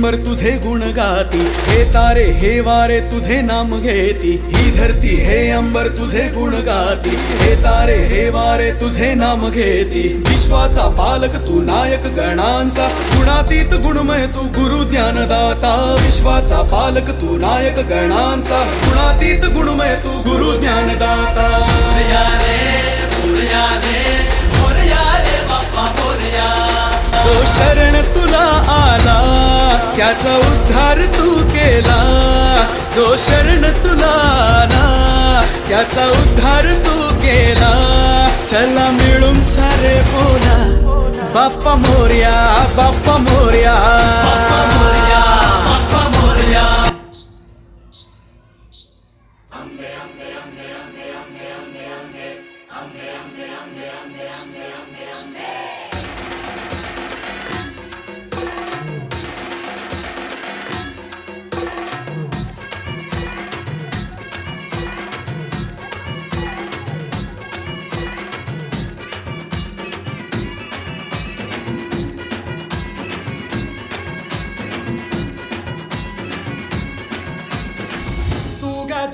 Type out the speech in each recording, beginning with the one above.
अंबर तुझे गुण गाती, हे तारे हे वारे तुझे नाम घेती, ही धरती हे अंबर तुझे गुण गाती, हे तारे हे वारे तुझे नाम घेती. विश्वाचा पालक तू नायक गणांचा, गुणातीत गुणमय तू गुरु ज्ञानदाता. विश्वाचा पालक तू नायक गणांचा, गुणातीत गुणमय तू गुरु ज्ञानदाता. जो शरण तुला आला त्याचा उद्धार तू केला, जो शरण तुला आला त्याचा उद्धार तू केला. चला मिळून सारे बोला बाप्पा मोरया, बाप्पा मोरया, बाप्पा मोरया, बाप्पा मोरया.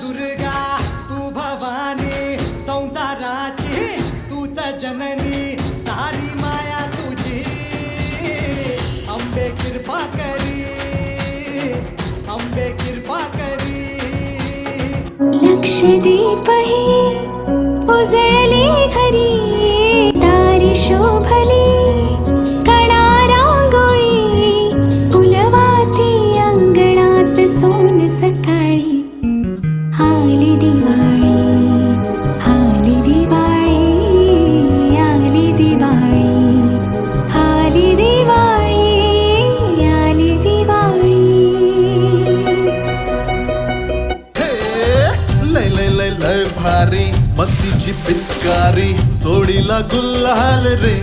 दुर्गा तू भवानी संसाराची तूच जननी, सारी माया तुझी. अंबे कृपा करी, अंबे कृपा करी. लक्षदीप ही उजळले घरी, दारी शोभली कणा रांगोळी, फुलवाती अंगणात सोन सकाळी. आली दिवाळी, आली दिवाळी, आली दिवाळी, आली दिवाळी, आली दिवाळी. लय लय लय लय भारी मस्तीची पिचकारी, सोडीला गुल्हाल रे.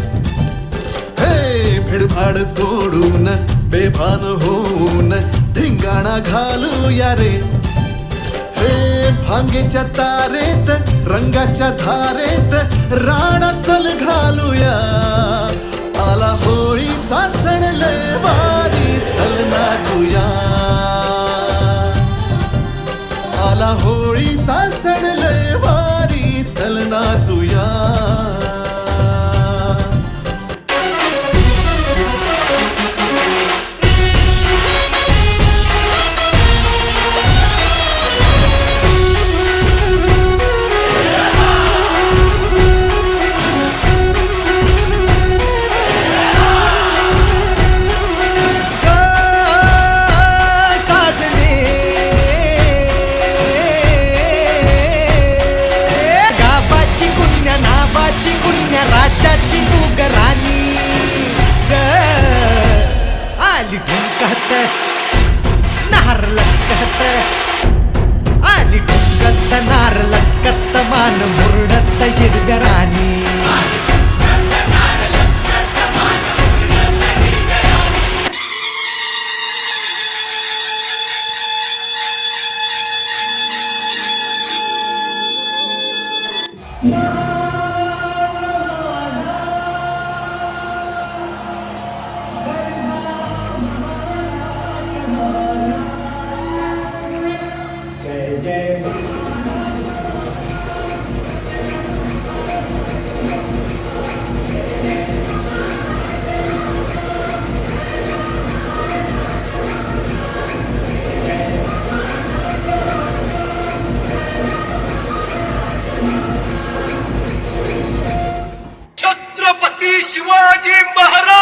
हे भिडभाड सोडून बेभान होऊन धिंगाणा घालूया रे. हे भांगेच्या तारेत रंगाच्या धारेत राणा चल घालूया. आला होळीचा सण लय भारी चल नाचूया. आला होळीचा सण लय भारी चल नाचूया. राज्याची तू ग राणी ग. आली ढुंकत नार लचकत, आली ढुंकत नार लचकत, मान मुरडत हिरव्या राणी. छत्रपती शिवाजी महाराज.